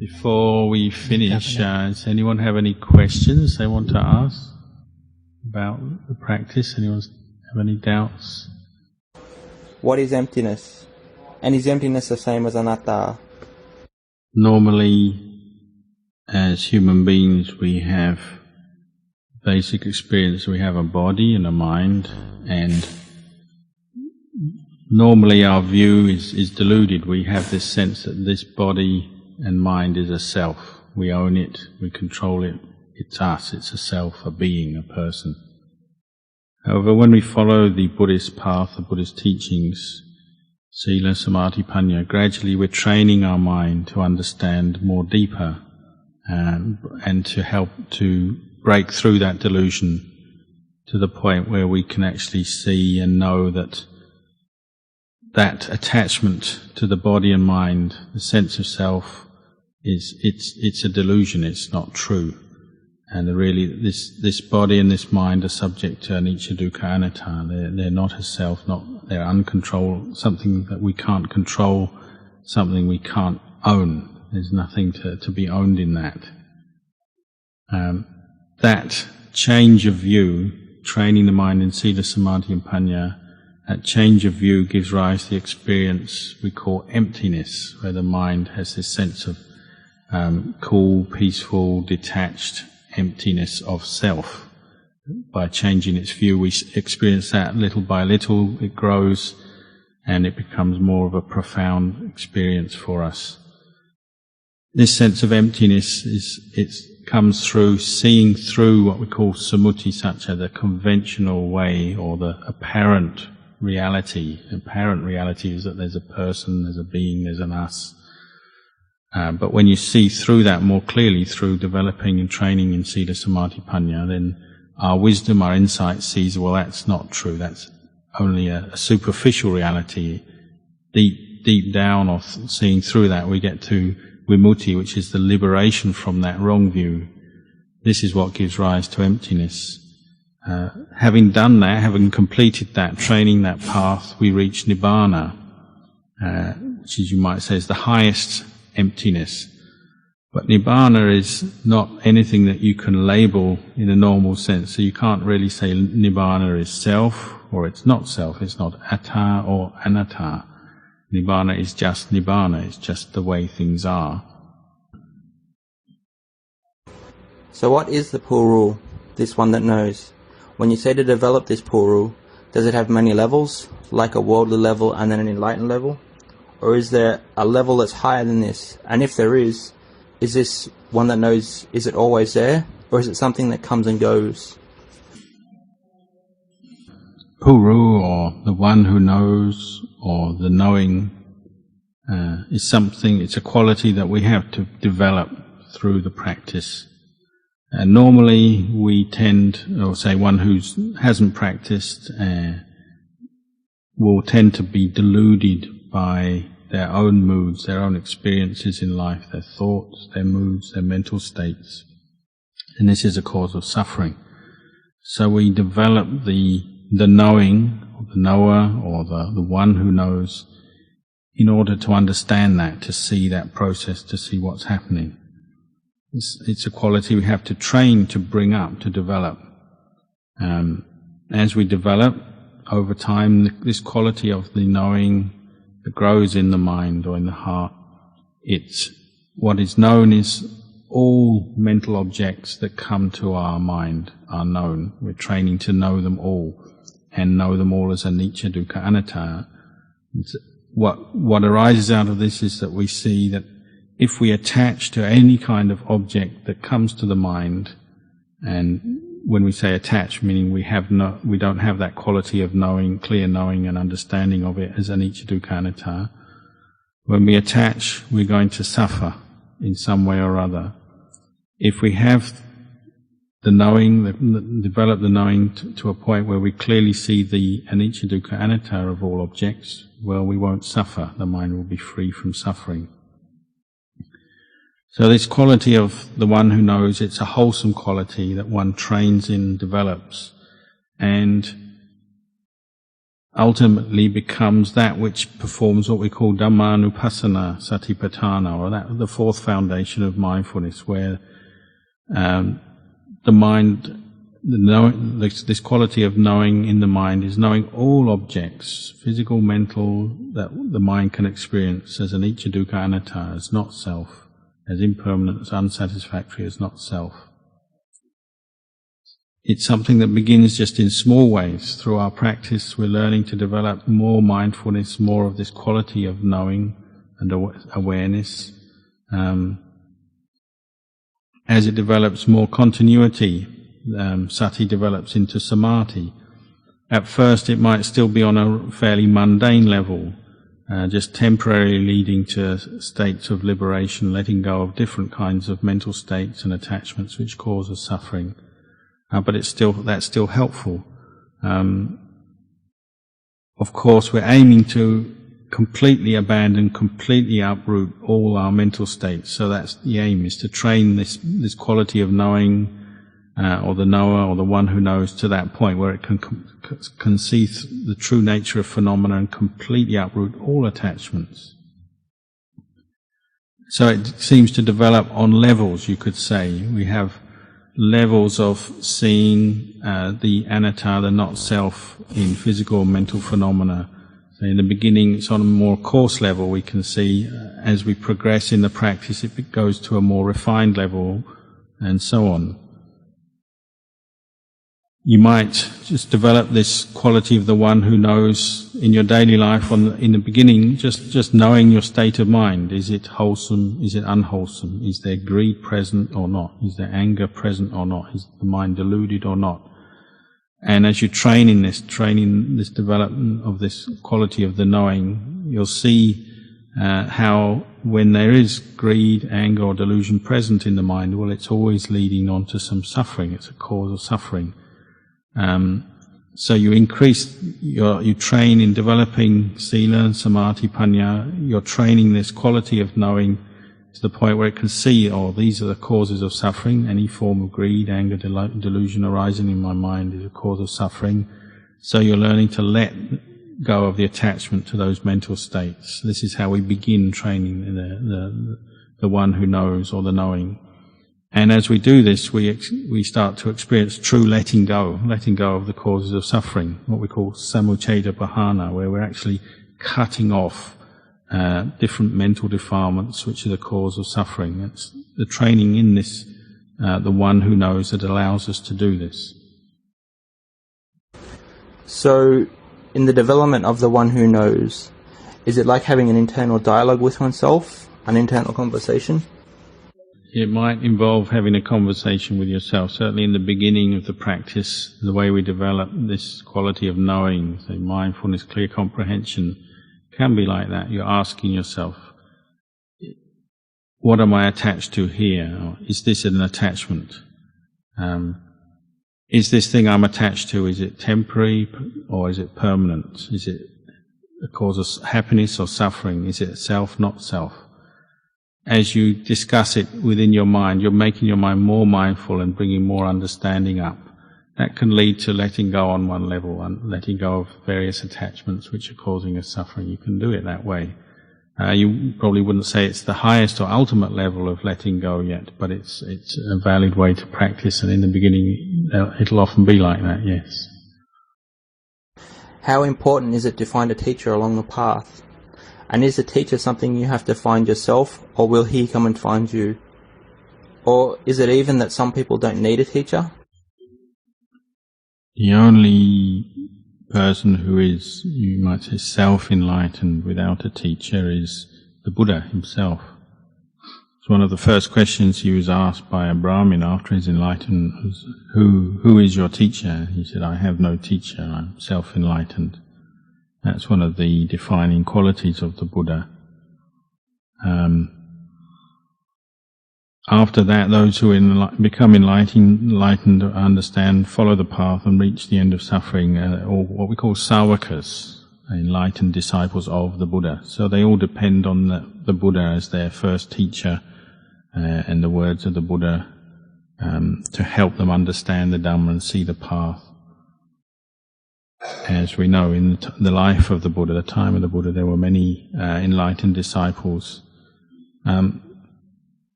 Before we finish, does anyone have any questions they want to ask about the practice? Anyone have any doubts? What is emptiness? And is emptiness the same as anatta? Normally, as human beings, we have basic experience. We have a body and a mind, and normally our view is deluded. We have this sense that this body and mind is a self. We own it, we control it, it's us, it's a self, a being, a person. However, when we follow the Buddhist path, the Buddhist teachings, Sila, Samadhi, Panya, gradually we're training our mind to understand more deeper and to help to break through that delusion to the point where we can actually see and know that attachment to the body and mind, the sense of self, it's a delusion, it's not true. And really this body and this mind are subject to anicca, dukkha, anatta. They're not a self, they're uncontrolled, something that we can't control, something we can't own. There's nothing to be owned in that. That change of view, training the mind in Sila, Samadhi and Panya, that change of view gives rise to the experience we call emptiness, where the mind has this sense of cool, peaceful, detached emptiness of self. By changing its view, we experience that little by little. It grows and it becomes more of a profound experience for us. This sense of emptiness comes through seeing through what we call samutisacca, the conventional way, or the apparent reality. Apparent reality is that there's a person, there's a being, there's an us. But when you see through that more clearly through developing and training in Sila, Samadhi, Panya, then our wisdom, our insight sees, well, that's not true. That's only a superficial reality. Deep down, or seeing through that, we get to vimutti, which is the liberation from that wrong view. This is what gives rise to emptiness. Having done that, having completed that, training that path, we reach nibbana, which is, you might say, is the highest emptiness. But nibbana is not anything that you can label in a normal sense. So you can't really say nibbana is self or it's not self. It's not atta or anatta. Nibbana is just nibbana. It's just the way things are. So what is the puru, this one that knows? When you say to develop this puru, does it have many levels, like a worldly level and then an enlightened level? Or is there a level that's higher than this? And if there is this one that knows, is it always there? Or is it something that comes and goes? Puru, or the one who knows, or the knowing, is something, it's a quality that we have to develop through the practice. And normally we tend, or say one who hasn't practiced, will tend to be deluded by their own moods, their own experiences in life, their thoughts, their moods, their mental states. And this is a cause of suffering. So we develop the knowing, or the knower, or the one who knows, in order to understand that, to see that process, to see what's happening. It's a quality we have to train, to bring up, to develop. As we develop, over time, this quality of the knowing that grows in the mind or in the heart, it's what is known is all mental objects that come to our mind are known. We're training to know them all, and know them all as anicca, dukkha, anatta. What arises out of this is that we see that if we attach to any kind of object that comes to the mind, and when we say attach, meaning we don't have that quality of knowing, clear knowing and understanding of it as anicca, dukkha, anatta. When we attach, we're going to suffer in some way or other. If we have the knowing, develop the knowing to a point where we clearly see the anicca, dukkha, anatta of all objects, well, we won't suffer. The mind will be free from suffering. So this quality of the one who knows, it's a wholesome quality that one trains in, develops. And ultimately becomes that which performs what we call Dhammanupassana Satipatthana, or that the fourth foundation of mindfulness, where the mind, this quality of knowing in the mind is knowing all objects, physical, mental, that the mind can experience as anicca, dukkha, anatta, as not self, as impermanent, as unsatisfactory, as not self. It's something that begins just in small ways. Through our practice, we're learning to develop more mindfulness, more of this quality of knowing and awareness. As it develops more continuity, sati develops into samadhi. At first it might still be on a fairly mundane level, just temporarily leading to states of liberation, letting go of different kinds of mental states and attachments which cause us suffering. But that's still helpful. Of course, we're aiming to completely abandon, completely uproot all our mental states. So that's the aim, is to train this quality of knowing, or the knower, or the one who knows, to that point where it can see the true nature of phenomena and completely uproot all attachments. So it seems to develop on levels, you could say. We have levels of seeing the anatta, the not self, in physical or mental phenomena. So in the beginning, it's on a more coarse level. We can see as we progress in the practice, it goes to a more refined level, and so on. You might just develop this quality of the one who knows in your daily life in the beginning, just knowing your state of mind. Is it wholesome? Is it unwholesome? Is there greed present or not? Is there anger present or not? Is the mind deluded or not? And as you train in this development of this quality of the knowing, you'll see how when there is greed, anger or delusion present in the mind, well, it's always leading on to some suffering. It's a cause of suffering. So you train in developing sila, samadhi, panya. You're training this quality of knowing to the point where it can see, these are the causes of suffering. Any form of greed, anger, delusion arising in my mind is a cause of suffering. So you're learning to let go of the attachment to those mental states. This is how we begin training the one who knows, or the knowing. And as we do this, we start to experience true letting go of the causes of suffering, what we call samucceda bhana, where we're actually cutting off different mental defilements which are the cause of suffering. It's the training in this, the one who knows, that allows us to do this. So, in the development of the one who knows, is it like having an internal dialogue with oneself, an internal conversation? It might involve having a conversation with yourself. Certainly in the beginning of the practice, the way we develop this quality of knowing, so mindfulness, clear comprehension, can be like that. You're asking yourself, what am I attached to here? Or is this an attachment? Is this thing I'm attached to, is it temporary or is it permanent? Is it a cause of happiness or suffering? Is it self, not self? As you discuss it within your mind, you're making your mind more mindful and bringing more understanding up. That can lead to letting go on one level, and letting go of various attachments which are causing us suffering. You can do it that way. You probably wouldn't say it's the highest or ultimate level of letting go yet, but it's a valid way to practice, and in the beginning it'll often be like that, yes. How important is it to find a teacher along the path? And is a teacher something you have to find yourself, or will he come and find you? Or is it even that some people don't need a teacher? The only person who is, you might say, self-enlightened without a teacher is the Buddha himself. It's one of the first questions he was asked by a Brahmin after his enlightenment was, who is your teacher? He said, I have no teacher, I'm self-enlightened. That's one of the defining qualities of the Buddha. After that, those who become enlightened, understand, follow the path and reach the end of suffering, or what we call sāvakas, enlightened disciples of the Buddha. So they all depend on the Buddha as their first teacher, and the words of the Buddha to help them understand the Dhamma and see the path. As we know, in the life of the Buddha, the time of the Buddha, there were many enlightened disciples.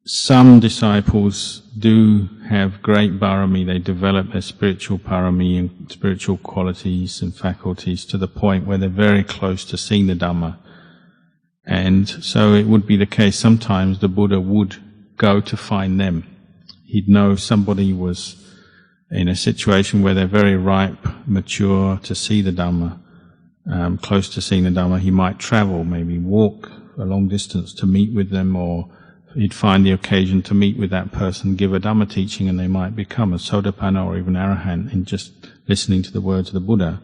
Some disciples do have great parami, they develop their spiritual parami and spiritual qualities and faculties to the point where they're very close to seeing the Dhamma. And so it would be the case sometimes the Buddha would go to find them. He'd know somebody was in a situation where they're very ripe, mature to see the Dhamma, close to seeing the Dhamma. He might travel, maybe walk a long distance to meet with them, or he'd find the occasion to meet with that person, give a Dhamma teaching, and they might become a Sotapanna or even Arahant in just listening to the words of the Buddha.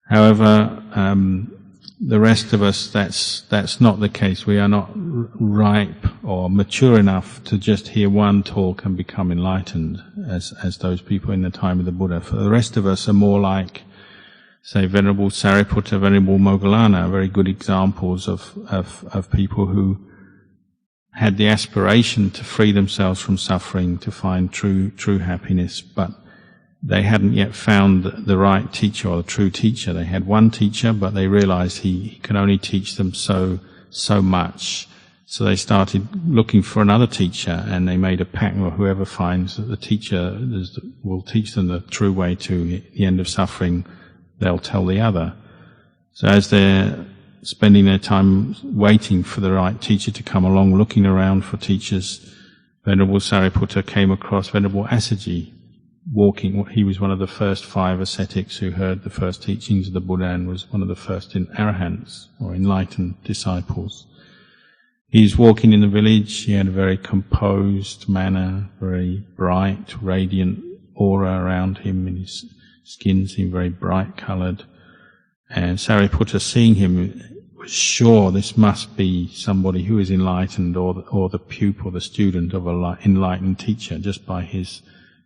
However, the rest of us, that's not the case. We are not ripe or mature enough to just hear one talk and become enlightened, as those people in the time of the Buddha. For the rest of us are more like, say, Venerable Sariputta, Venerable Moggallana, very good examples of people who had the aspiration to free themselves from suffering, to find true happiness, but they hadn't yet found the right teacher or the true teacher. They had one teacher, but they realized he could only teach them so much. So they started looking for another teacher, and they made a pact with whoever finds that the teacher will teach them the true way to the end of suffering, they'll tell the other. So as they're spending their time waiting for the right teacher to come along, looking around for teachers, Venerable Sariputta came across Venerable Assaji walking. He was one of the first 5 ascetics who heard the first teachings of the Buddha and was one of the first arahants or enlightened disciples. He's walking in the village. He had a very composed manner, very bright, radiant aura around him, and his skin seemed very bright coloured. And Sariputta, seeing him, was sure this must be somebody who is enlightened, or the pupil, the student of an enlightened teacher, just by his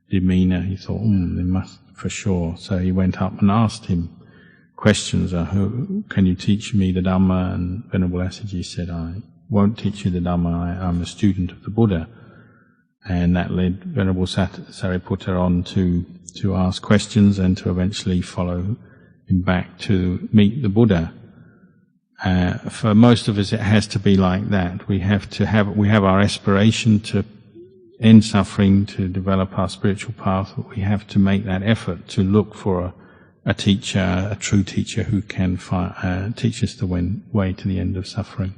demeanour. He thought, they must for sure. So he went up and asked him questions. Can you teach me the Dhamma? And Venerable Assaji said, I won't teach you the Dhamma. I'm a student of the Buddha. And that led Venerable Sariputta on to ask questions and to eventually follow him back to meet the Buddha. For most of us, it has to be like that. We have our aspiration to end suffering, to develop our spiritual path. We have to make that effort to look for a teacher, a true teacher who can teach us the way to the end of suffering.